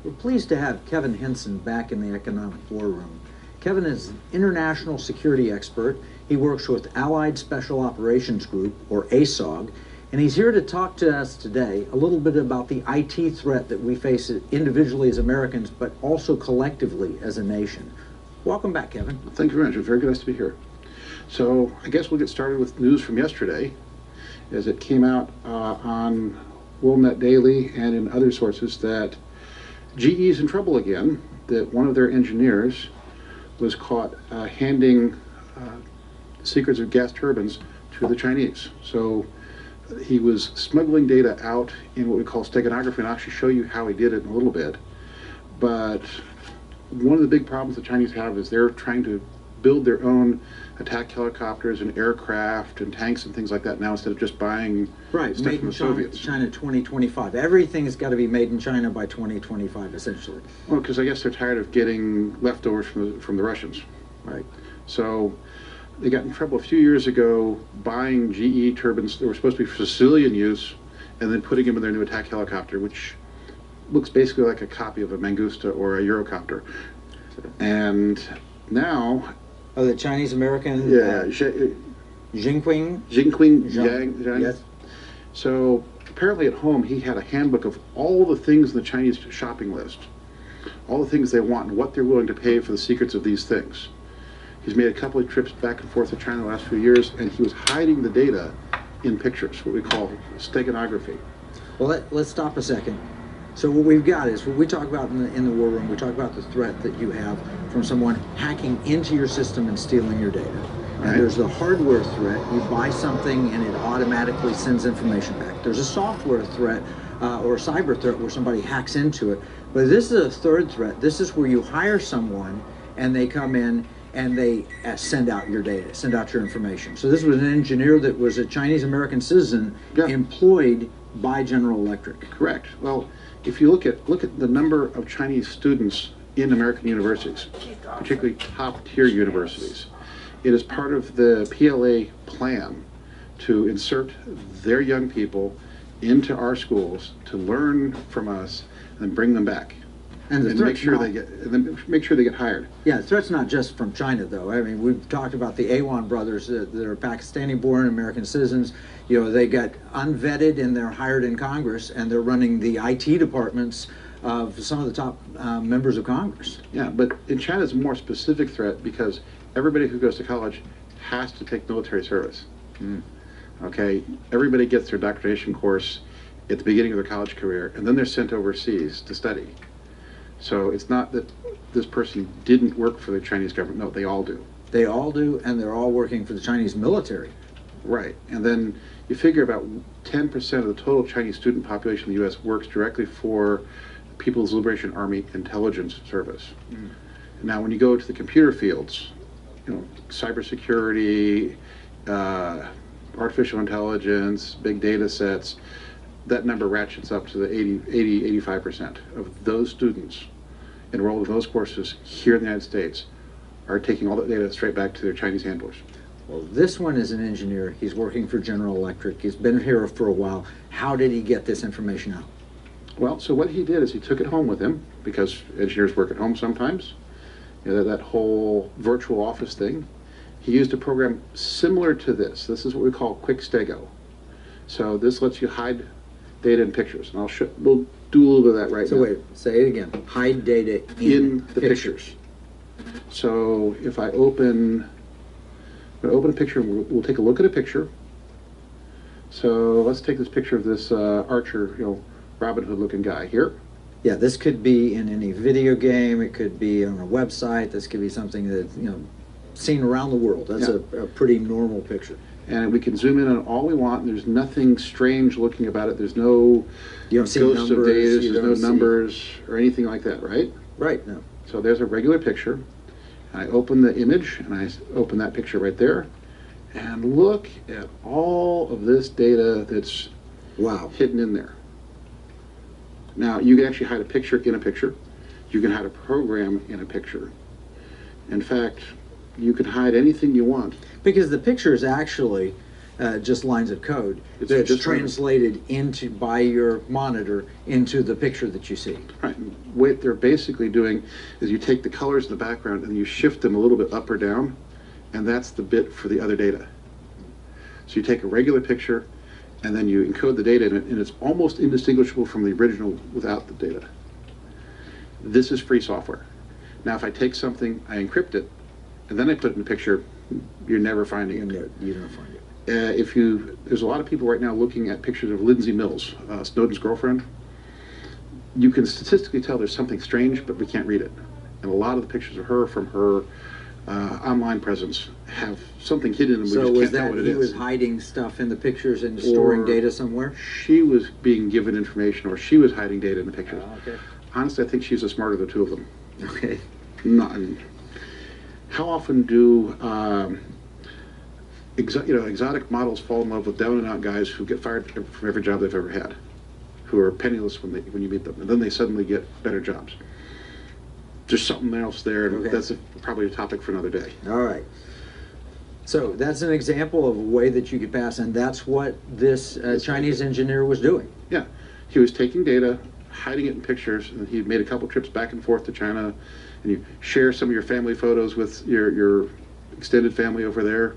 We're pleased to have Kevin Henson back in the Economic War Room. Kevin is an international security expert. He works with Allied Special Operations Group, or ASOG, and he's here to talk to us today a little bit about the IT threat that we face individually as Americans, but also collectively as a nation. Welcome back, Kevin. Thank you very much. It's very nice to be here. So I guess we'll get started with news from yesterday, as it came out on WorldNet Daily and in other sources that GE's in trouble again, that one of their engineers was caught handing secrets of gas turbines to the Chinese. So he was smuggling data out in what we call steganography, and I'll actually show you how he did it in a little bit. But one of the big problems the Chinese have is they're trying to build their own attack helicopters and aircraft and tanks and things like that now, instead of just buying stuff made from in the Soviets. China 2025. Everything's got to be made in China by 2025, essentially. Well, because I guess they're tired of getting leftovers from the Russians. Right. So they got in trouble a few years ago buying GE turbines that were supposed to be for civilian use and then putting them in their new attack helicopter, which looks basically like a copy of a Mangusta or a Eurocopter. And now... Oh, the Chinese-American... Yeah, Jinqing? Jiang. Yes. So apparently at home he had a handbook of all the things in the Chinese shopping list, all the things they want and what they're willing to pay for the secrets of these things. He's made a couple of trips back and forth to China the last few years, and he was hiding the data in pictures, what we call steganography. Well, let's stop a second. So what we've got is, what we talk about in the war room, we talk about the threat that you have from someone hacking into your system and stealing your data. And Right. there's the hardware threat. You buy something and it automatically sends information back. There's a software threat or a cyber threat where somebody hacks into it. But this is a third threat. This is where you hire someone and they come in and they send out your data, send out your information. So this was an engineer that was a Chinese-American citizen employed by General Electric. Correct. Well, if you look at the number of Chinese students in American universities, particularly top-tier universities, it is part of the PLA plan to insert their young people into our schools to learn from us and make them back. And make sure they get hired. Yeah, the threat's not just from China, though. I mean, we've talked about the Awan brothers that are Pakistani-born American citizens. You know, they got unvetted and they're hired in Congress, and they're running the IT departments of some of the top members of Congress. Yeah, but in China it's a more specific threat because everybody who goes to college has to take military service. Okay, everybody gets their doctoration course at the beginning of their college career, and then they're sent overseas to study. So it's not that this person didn't work for the Chinese government. No, they all do. They all do, and they're all working for the Chinese military. Right. And then you figure about 10% of the total Chinese student population in the U.S. works directly for People's Liberation Army Intelligence Service. Now, when you go to the computer fields, you know, cybersecurity, artificial intelligence, big data sets, that number ratchets up to the 85% of those students enrolled in those courses here in the United States are taking all that data straight back to their Chinese handlers. Well, this one is an engineer. He's working for General Electric. He's been here for a while. How did he get this information out? Well, so what he did is he took it home with him, because engineers work at home sometimes. You know, that whole virtual office thing. He used a program similar to this. This is what we call Quick Stego. So this lets you hide data and pictures, and we'll do a little bit of that right now. So wait, say it again. Hide data in the pictures. So if I open a picture, we'll take a look at a picture. So let's take this picture of this archer, you know, Robin Hood looking guy here. Yeah, this could be in any video game. It could be on a website. This could be something that, you know, seen around the world. That's a pretty normal picture. And we can zoom in on all we want, and there's nothing strange looking about it. There's no ghosts of data, there's no numbers or anything like that, right? Right, no. So there's a regular picture. And I open the image, and I open that picture right there. And look at all of this data that's hidden in there. Now, you can actually hide a picture in a picture. You can hide a program in a picture. In fact, you can hide anything you want. Because the picture is actually just lines of code. It's That's just translated into by your monitor into the picture that you see. Right. And what they're basically doing is you take the colors in the background and you shift them a little bit up or down, and that's the bit for the other data. So you take a regular picture and then you encode the data in it, and it's almost indistinguishable from the original without the data. This is free software. Now, if I take something, I encrypt it, and then I put it in a picture, you're never finding it. You don't find it. There's a lot of people right now looking at pictures of Lindsay Mills, Snowden's girlfriend. You can statistically tell there's something strange, but we can't read it. And a lot of the pictures of her from her online presence have something hidden, and we So just was can't tell that what it he is. was hiding stuff in the pictures and storing Or data somewhere? She was being given information, or she was hiding data in the pictures. Okay. Honestly, I think she's the smarter of the two of them. Okay. Not, how often do exotic models fall in love with down and out guys who get fired from every job they've ever had, who are penniless when you meet them, and then they suddenly get better jobs? There's something else there, and Okay. that's probably a topic for another day. All right. So that's an example of a way that you could pass, and that's what this Chinese engineer was doing. Yeah, he was taking data, hiding it in pictures, and he made a couple trips back and forth to China, and you share some of your family photos with your extended family over there,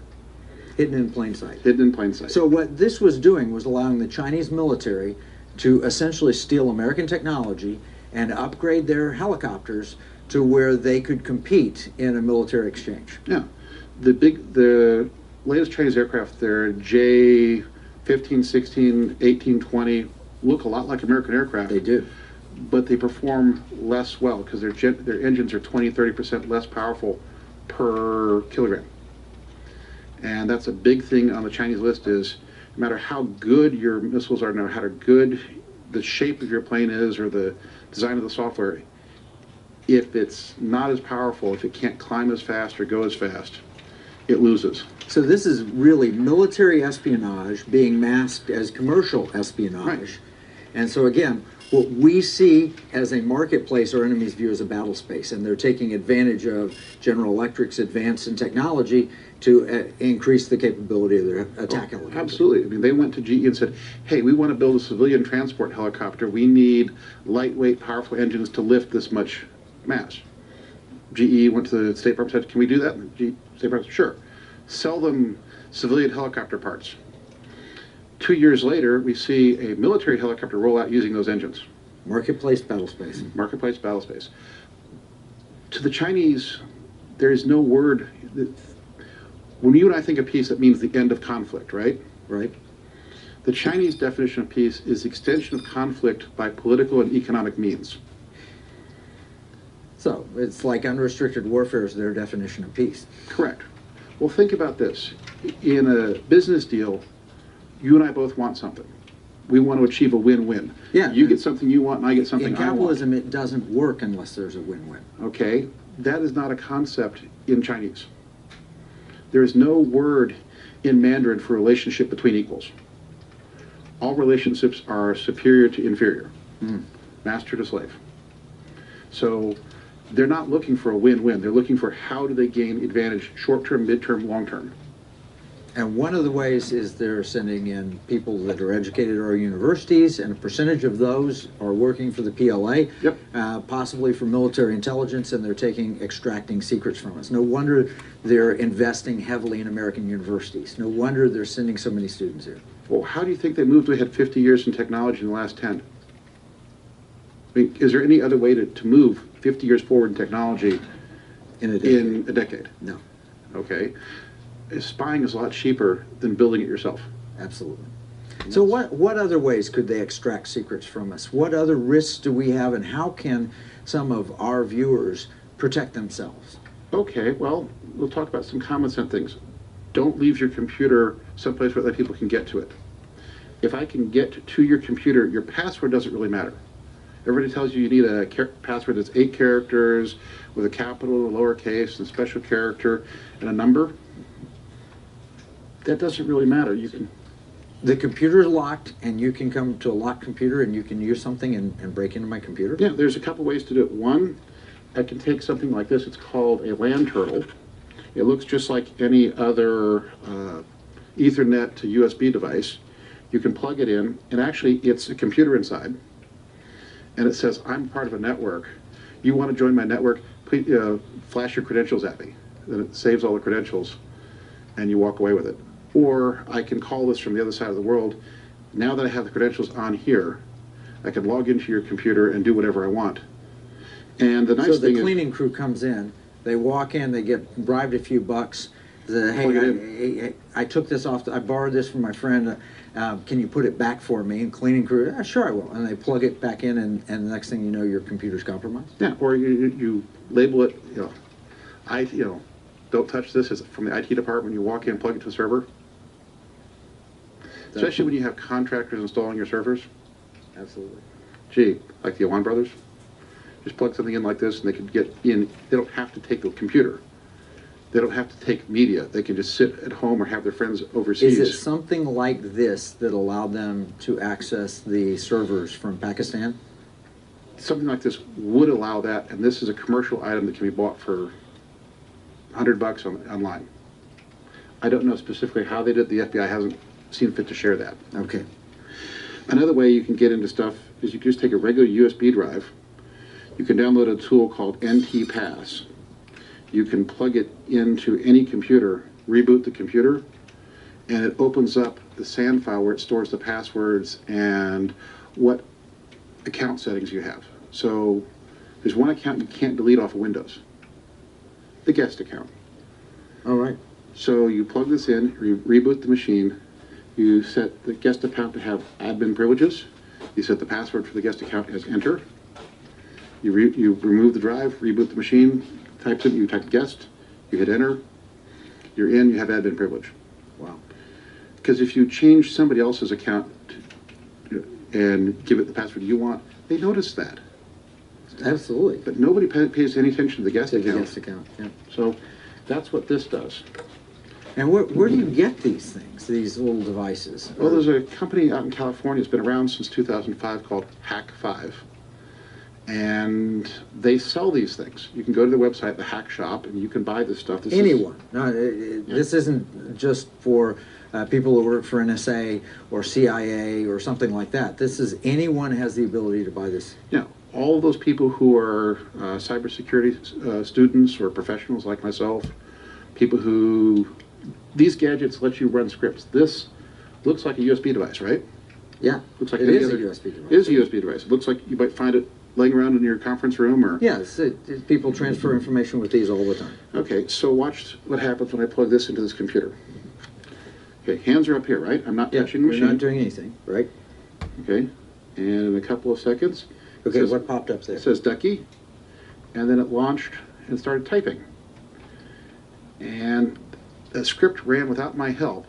Hidden in plain sight. hidden in plain sight. So what this was doing was allowing the Chinese military to essentially steal American technology and upgrade their helicopters to where they could compete in a military exchange. Yeah, the latest Chinese aircraft, their J-15, 16, 18, 20, look a lot like American aircraft. They do. But they perform less well because their engines are 20, 30% less powerful per kilogram. And that's a big thing on the Chinese list is no matter how good your missiles are, no matter how good the shape of your plane is or the design of the software, if it's not as powerful, if it can't climb as fast or go as fast, it loses. So this is really military espionage being masked as commercial espionage. Right. And so again, what we see as a marketplace, our enemies view as a battle space, and they're taking advantage of General Electric's advance in technology to increase the capability of their attack element. Absolutely. I mean, they went to GE and said, hey, we want to build a civilian transport helicopter. We need lightweight, powerful engines to lift this much mass. GE went to the State Department and said, can we do that? And the State Department said, sure. Sell them civilian helicopter parts. 2 years later, we see a military helicopter roll out using those engines. Marketplace battle space. Marketplace battle space. To the Chinese, there is no word. When you and I think of peace, that means the end of conflict, right? Right. The Chinese definition of peace is the extension of conflict by political and economic means. So it's like unrestricted warfare is their definition of peace. Correct. Well, think about this. In a business deal, you and I both want something. We want to achieve a win-win. Yeah. You get something you want, and I get something In I want. capitalism, it doesn't work unless there's a win-win. Okay? That is not a concept in Chinese. There is no word in Mandarin for relationship between equals. All relationships are superior to inferior, master to slave. So they're not looking for a win-win. They're looking for how do they gain advantage short-term, mid-term, long-term. And one of the ways is they're sending in people that are educated at our universities, and a percentage of those are working for the PLA, Yep. possibly for military intelligence, and they're extracting secrets from us. No wonder they're investing heavily in American universities. No wonder they're sending so many students here. Well, how do you think they moved ahead 50 years in technology in the last 10? I mean, is there any other way to move 50 years forward in technology In a decade. in a decade? No, Okay. Spying is a lot cheaper than building it yourself. absolutely. So what other ways could they extract secrets from us? What other risks do we have, and how can some of our viewers protect themselves? Okay, well, we'll talk about some common sense things. Don't leave your computer someplace where other people can get to it. If I can get to your computer, your password doesn't really matter. Everybody tells you need a password that's 8 characters with a capital, a lowercase, and a special character, and a number. That doesn't really matter. You can. The computer's locked, and you can come to a locked computer and you can use something and break into my computer? Yeah, there's a couple ways to do it. One, I can take something like this. It's called a land turtle. It looks just like any other Ethernet to USB device. You can plug it in, and actually it's a computer inside, and it says, I'm part of a network. You want to join my network? Please flash your credentials at me. Then it saves all the credentials, and you walk away with it. Or I can call this from the other side of the world. Now that I have the credentials on here, I can log into your computer and do whatever I want. And the nice So the thing cleaning crew comes in, they walk in, they get bribed a few bucks. Hey, I took this off, I borrowed this from my friend, can you put it back for me? And cleaning crew, sure I will. And they plug it back in, and the next thing you know, your computer's compromised. Yeah, or you label it, don't touch this. It's from the IT department. You walk in, plug it to the server. Especially when you have contractors installing your servers. Absolutely. Gee, like the Awan brothers, just plug something in like this, and they can get in. They don't have to take the computer. They don't have to take media. They can just sit at home or have their friends overseas. Is it something like this that allowed them to access the servers from Pakistan? Something like this would allow that, and this is a commercial item that can be bought for $100 online. I don't know specifically how they did. The FBI hasn't seen fit to share that. Okay. Another way you can get into stuff is you can just take a regular USB drive. You can download a tool called NT-Pass. You can plug it into any computer, reboot the computer, and it opens up the SAN file where it stores the passwords and what account settings you have. So there's one account you can't delete off of Windows, the guest account. All right. So you plug this in, reboot the machine, you set the guest account to have admin privileges, you set the password for the guest account as enter, you remove the drive, reboot the machine, you type guest, you hit enter, you're in, you have admin privilege. Wow. Because if you change somebody else's account and give it the password you want, they notice that. Absolutely. But nobody pays any attention to the guest account. The guest account, yeah. So that's what this does. And where do you get these things, these little devices? Well, there's a company out in California that's been around since 2005 called Hack5. And they sell these things. You can go to their website, the Hack Shop, and you can buy this stuff. Anyone. This isn't just for people who work for NSA or CIA or something like that. This is anyone has the ability to buy this. Yeah. All of those people who are cybersecurity students or professionals like myself, people who, these gadgets let you run scripts. This looks like a USB device, right? Yeah, looks like it is a USB device. It is a USB device. It looks like you might find it laying around in your conference room, or yes, people transfer information with these all the time. Okay, so watch what happens when I plug this into this computer. Okay, hands are up here, right? I'm not touching the machine. You're not doing anything, right? Okay, and in a couple of seconds. Okay, what popped up there? It says Ducky, and then it launched and started typing. And the script ran without my help.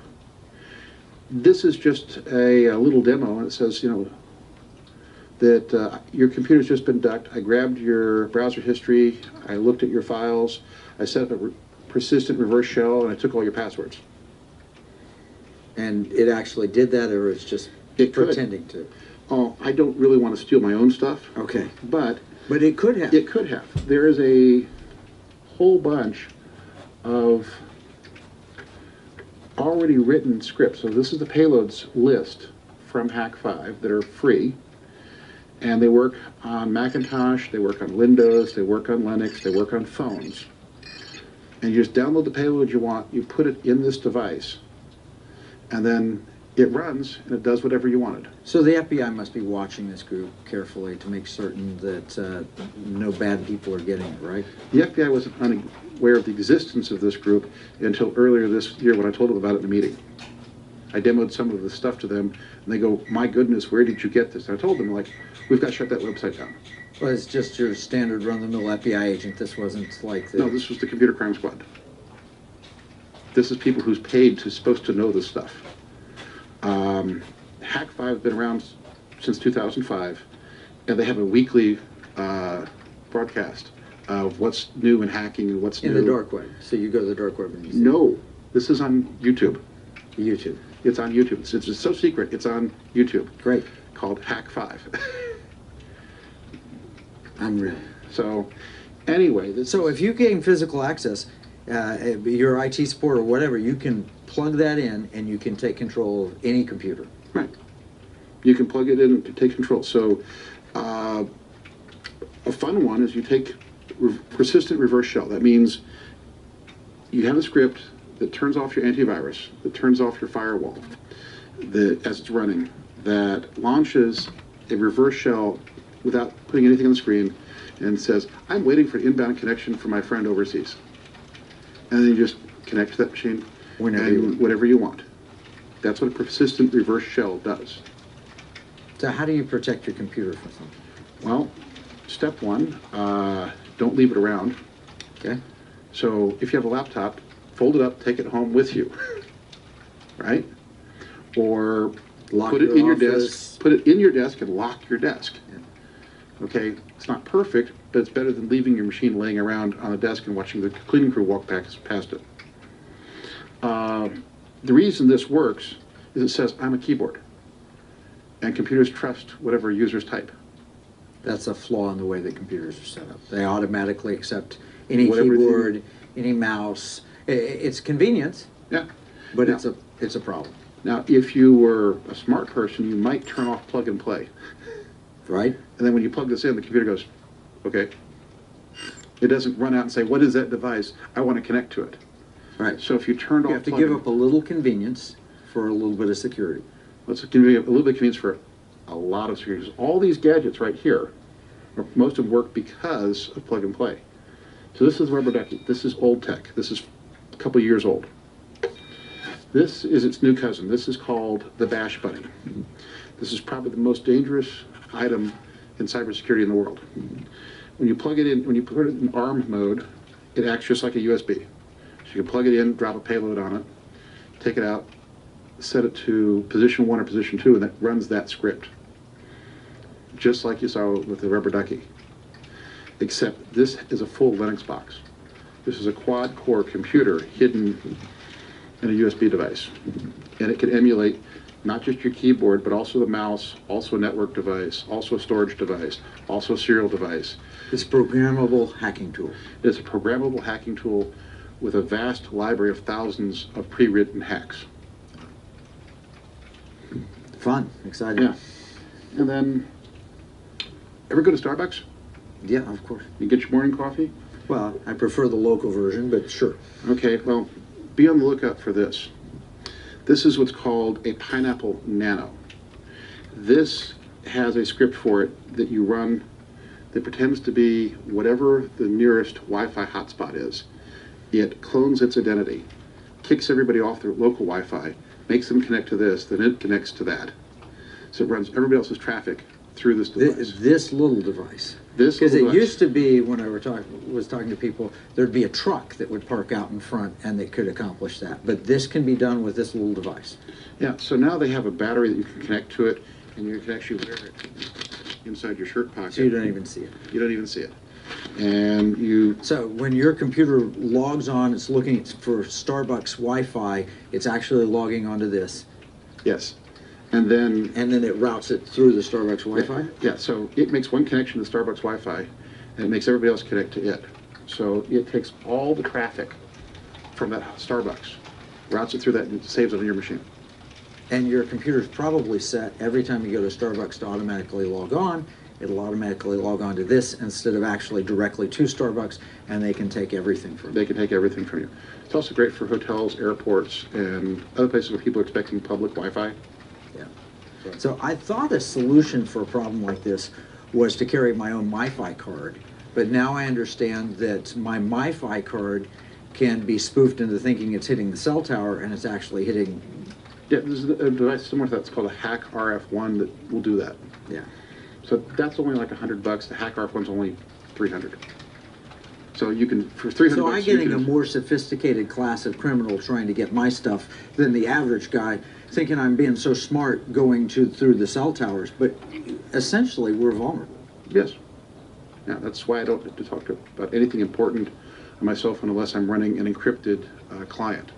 This is just a little demo, and it says, that your computer's just been ducked. I grabbed your browser history, I looked at your files, I set up a persistent reverse shell, and I took all your passwords. And it actually did that, or it's just pretending to? Oh, I don't really want to steal my own stuff. Okay. But it could have. It could have. There is a whole bunch of already written scripts. So this is the payloads list from Hack5 that are free. And they work on Macintosh, they work on Windows, they work on Linux, they work on phones. And you just download the payload you want, you put it in this device, and then it runs and it does whatever you wanted. So the FBI must be watching this group carefully to make certain that no bad people are getting it, right? The FBI wasn't unaware of the existence of this group until earlier this year when I told them about it in a meeting. I demoed some of the stuff to them, and they go, my goodness, where did you get this? And I told them, like, we've got to shut that website down. Well, it's just your standard run-of-the-mill FBI agent. This wasn't like the... No, this was the Computer Crime Squad. This is people who's paid to supposed to know this stuff. Hack5 has been around since 2005, and they have a weekly broadcast of what's new in hacking and what's new. In the dark web. So you go to the dark web and you see. No, this is on YouTube. YouTube. It's on YouTube. It's so secret. It's on YouTube. Great. Called Hack5. Unreal. So, anyway, so if you gain physical access, your IT support or whatever, you can plug that in and you can take control of any computer. Right. You can plug it in to take control. So a fun one is you take persistent reverse shell. That means you have a script that turns off your antivirus, that turns off your firewall, that as it's running, that launches a reverse shell without putting anything on the screen and says, I'm waiting for an inbound connection from my friend overseas. And then you just connect to that machine whenever you want. That's what a persistent reverse shell does. So how do you protect your computer from something? Well, step one, don't leave it around. Okay. So if you have a laptop, fold it up, take it home with you, right? Or put it in your desk, put it in your desk and lock your desk. Yeah. Okay, it's not perfect, but it's better than leaving your machine laying around on the desk and watching the cleaning crew walk past it. The reason this works is it says, I'm a keyboard. And computers trust whatever users type. That's a flaw in the way that computers are set up. They automatically accept any Whatever keyboard, any mouse. It's convenient, Yeah. but Now- it's a problem, Now, if you were a smart person, you might turn off plug and play. right? And then when you plug this in, the computer goes, okay. It doesn't run out and say, what is that device? I want to connect to it. Right. So if you turned off You have to plug give and- up a little convenience for a little bit of security. let's give you a little bit of convenience for a lot of security. All these gadgets right here, most of them work because of plug and play. So this is rubber ducky. This is old tech. This is a couple years old. This is its new cousin. This is called the Bash Bunny. This is probably the most dangerous item in cybersecurity in the world. When you plug it in, when you put it in ARM mode, it acts just like a USB. So you can plug it in, drop a payload on it, take it out, set it to position 1 or position 2, and that runs that script. Just like you saw with the rubber ducky. Except this is a full Linux box. This is a quad-core computer hidden in a USB device. And it can emulate not just your keyboard, but also the mouse, also a network device, also a storage device, also a serial device. It's a programmable hacking tool. It's a programmable hacking tool with a vast library of thousands of pre-written hacks. Fun, exciting. Yeah. And then, ever go to Starbucks? Yeah, of course. You get your morning coffee? Well, I prefer the local version, but sure. Okay, well, be on the lookout for this. This is what's called a Pineapple Nano. This has a script for it that you run that pretends to be whatever the nearest Wi-Fi hotspot is. It clones its identity, kicks everybody off their local Wi-Fi, makes them connect to this, then it connects to that. So it runs everybody else's traffic through this device. This little device. This Because little it device. used to be, when I was talking to people, there'd be a truck that would park out in front and they could accomplish that. But this can be done with this little device. Yeah, so now they have a battery that you can connect to it, and you can actually wear it inside your shirt pocket. So you don't even see it. You don't even see it. And you, So when your computer logs on, it's looking for Starbucks Wi-Fi, it's actually logging onto this, yes. And then, and then it routes it through the Starbucks Wi-Fi? yeah, so it makes one connection to Starbucks Wi-Fi, and it makes everybody else connect to it. So it takes all the traffic from that Starbucks, routes it through that, and saves it on your machine. And your computer's probably set every time you go to Starbucks to automatically log on. It'll automatically log on to this instead of actually directly to Starbucks, and they can take everything from you. They can take everything from you. It's also great for hotels, airports, and other places where people are expecting public Wi-Fi. Yeah. So I thought a solution for a problem like this was to carry my own MiFi card, but now I understand that my MiFi card can be spoofed into thinking it's hitting the cell tower, and it's actually hitting. Yeah, there's a device similar to that. It's called a Hack RF1 that will do that. Yeah. So that's only like $100. The Hack RF1's only $300. So you can, for $300. So I'm you getting can- a more sophisticated class of criminal trying to get my stuff than the average guy, thinking I'm being so smart going through the cell towers. But essentially, we're vulnerable. Yes. Yeah, that's why I don't have to talk about anything important on my cell phone unless I'm running an encrypted client,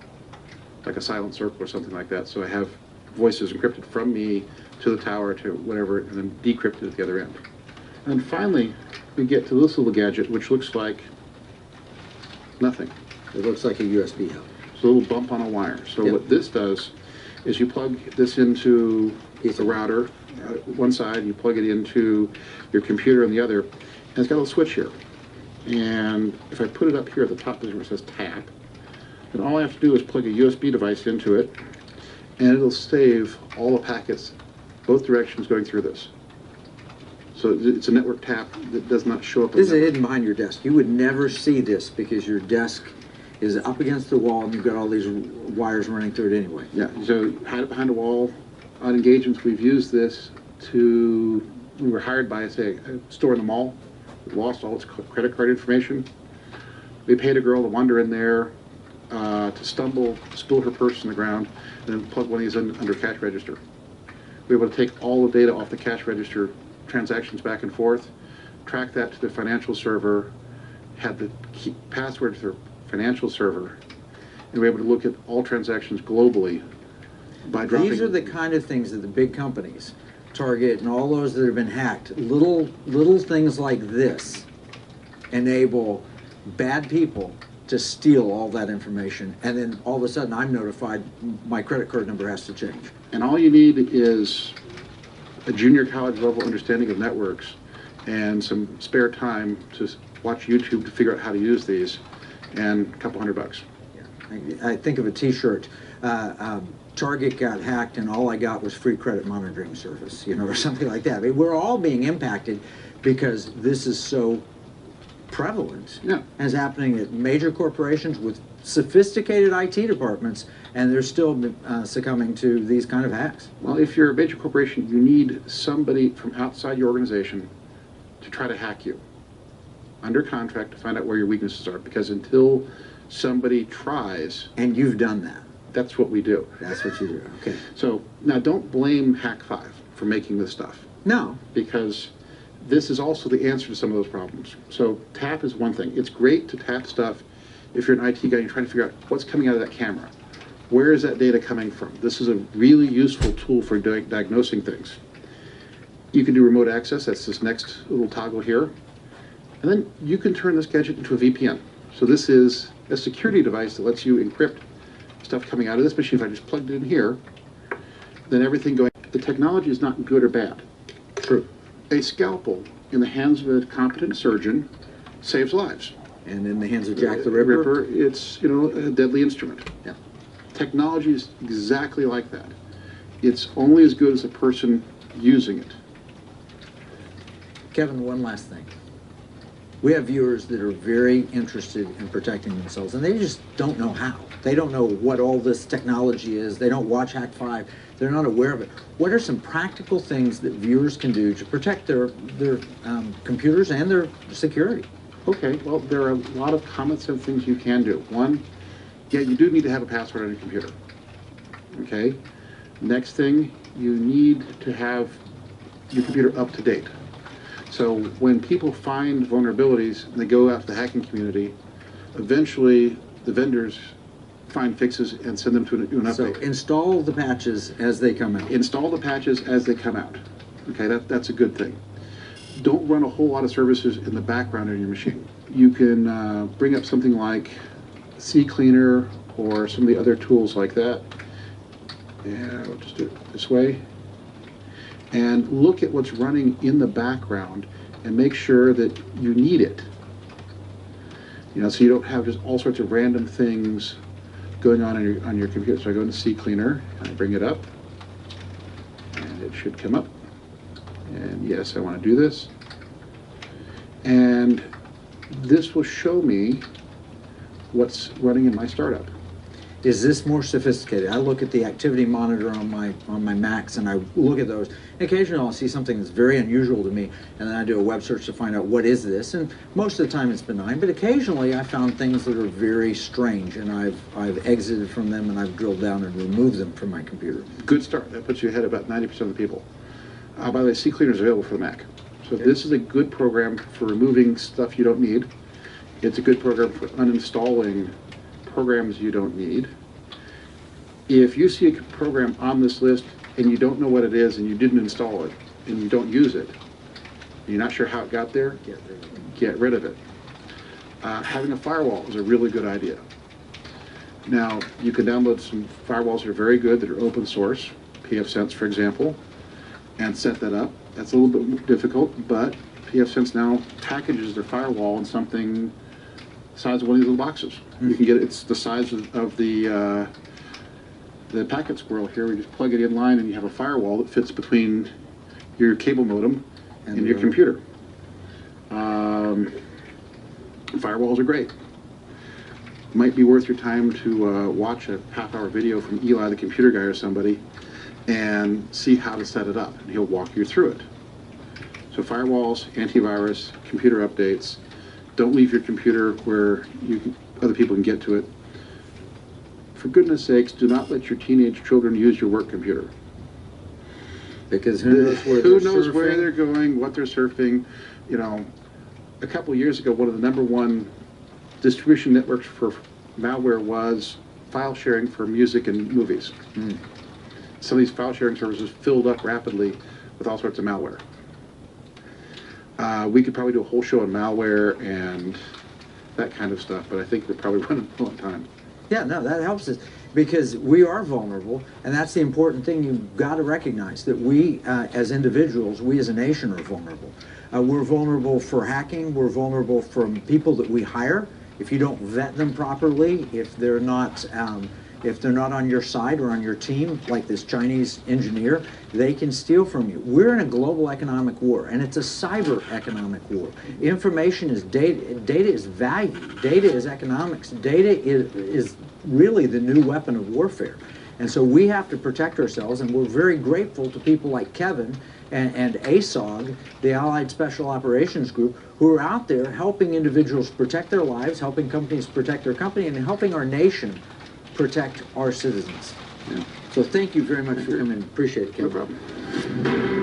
like a silent circle or something like that. So I have voices encrypted from me to the tower to whatever, and then decrypted at the other end. And finally, we get to this little gadget, which looks like nothing. It looks like a USB hub. It's a little bump on a wire. So Yep. what this does is you plug this into the Ethernet. router, one side, you plug it into your computer on the other, and it's got a little switch here. And if I put it up here at the top where it says tap, then all I have to do is plug a USB device into it, and it'll save all the packets, both directions going through this. So it's a network tap that does not show up. This is hidden behind your desk. You would never see this because your desk is up against the wall and you've got all these wires running through it anyway. Yeah, so hide it behind a wall. On engagements, we've used this to, we were hired by, say, a store in the mall. It lost all its credit card information. We paid a girl to wander in there, to stumble, spill her purse on the ground, and then plug one of these in under cash register. We were able to take all the data off the cash register, transactions back and forth, track that to the financial server, had the key password to their financial server, and we were able to look at all transactions globally by dropping. These are the kind of things that the big companies, Target and all those that have been hacked, little things like this enable bad people to steal all that information, and then all of a sudden I'm notified my credit card number has to change. And all you need is a junior college level understanding of networks and some spare time to watch YouTube to figure out how to use these, and a couple $100. Yeah. I think of a t-shirt, Target got hacked and all I got was free credit monitoring service, you know, or something like that. I mean, we're all being impacted because this is so prevalent. Yeah. And it's happening at major corporations with sophisticated IT departments, and they're still succumbing to these kind of hacks. Well, if you're a major corporation, you need somebody from outside your organization to try to hack you under contract to find out where your weaknesses are, because until somebody tries, And you've done that. that's what we do. That's what you do. Okay. So now don't blame Hack5 for making this stuff, No. because this is also the answer to some of those problems. So tap is one thing. It's great to tap stuff if you're an IT guy and you're trying to figure out what's coming out of that camera. Where is that data coming from? This is a really useful tool for diagnosing things. You can do remote access. That's this next little toggle here. And then you can turn this gadget into a VPN. So this is a security device that lets you encrypt stuff coming out of this machine. If I just plugged it in here, then everything going. The technology is not good or bad. True. A scalpel in the hands of a competent surgeon saves lives. And in the hands of Jack the Ripper. It's, you know, a deadly instrument. Yeah. Technology is exactly like that. It's only as good as the person using it. Kevin, one last thing. We have viewers that are very interested in protecting themselves, and they just don't know how. They don't know what all this technology is. They don't watch Hack5. They're not aware of it. What are some practical things that viewers can do to protect their computers and their security? Okay, well, there are a lot of common sense things you can do. One, yeah, you do need to have a password on your computer. Okay? Next thing, you need to have your computer up to date. So when people find vulnerabilities and they go out to the hacking community, eventually the vendors find fixes and send them to an update. So install the patches as they come out. Install the patches as they come out. Okay, that's a good thing. Don't run a whole lot of services in the background on your machine. You can bring up something like CCleaner or some of the other tools like that. Yeah, we'll just do it this way. And look at what's running in the background and make sure that you need it. You know, so you don't have just all sorts of random things going on your computer. So I go into CCleaner and I bring it up, and it should come up. And yes, I want to do this. And this will show me what's running in my startup. Is this more sophisticated? I look at the activity monitor on my Macs, and I look at those. Occasionally I'll see something that's very unusual to me, and then I do a web search to find out what is this. And most of the time it's benign, but occasionally I found things that are very strange, and I've exited from them and I've drilled down and removed them from my computer. Good start. That puts you ahead of about 90% of the people. By the way, CCleaner is available for the Mac. So this is a good program for removing stuff you don't need. It's a good program for uninstalling programs you don't need. If you see a program on this list and you don't know what it is and you didn't install it and you don't use it, and you're not sure how it got there, get rid of it. Having a firewall is a really good idea. Now, you can download some firewalls that are very good, that are open source, pfSense, for example, and set that up. That's a little bit difficult, but pfSense now packages their firewall in something the size of one of these little boxes. You can get it, it's the size of the packet squirrel here. We just plug it in line and you have a firewall that fits between your cable modem and your computer. Firewalls are great. Might be worth your time to watch a half-hour video from Eli, the computer guy, or somebody, and see how to set it up, and he'll walk you through it. So firewalls, antivirus, computer updates. Don't leave your computer where other people can get to it. For goodness sakes, do not let your teenage children use your work computer. Because who knows where Who knows where they're going, what they're surfing. You know, a couple of years ago, one of the #1 distribution networks for malware was file sharing for music and movies. Some of these file sharing services filled up rapidly with all sorts of malware. We could probably do a whole show on malware and that kind of stuff, but I think we're probably running low on time. Yeah, no, that helps us because we are vulnerable, and that's the important thing you've got to recognize, that we as individuals, we as a nation are vulnerable. We're vulnerable for hacking, we're vulnerable from people that we hire. If you don't vet them properly, if they're not on your side or on your team, like this Chinese engineer, they can steal from you. We're in a global economic war, and it's a cyber economic war. Information is data. Data is value. Data is economics. Data is really the new weapon of warfare. And so we have to protect ourselves, and we're very grateful to people like Kevin and ASOG, the Allied Special Operations Group, who are out there helping individuals protect their lives, helping companies protect their company, and helping our nation protect our citizens. Yeah. So thank you very much for coming. Appreciate it, Kevin. No problem.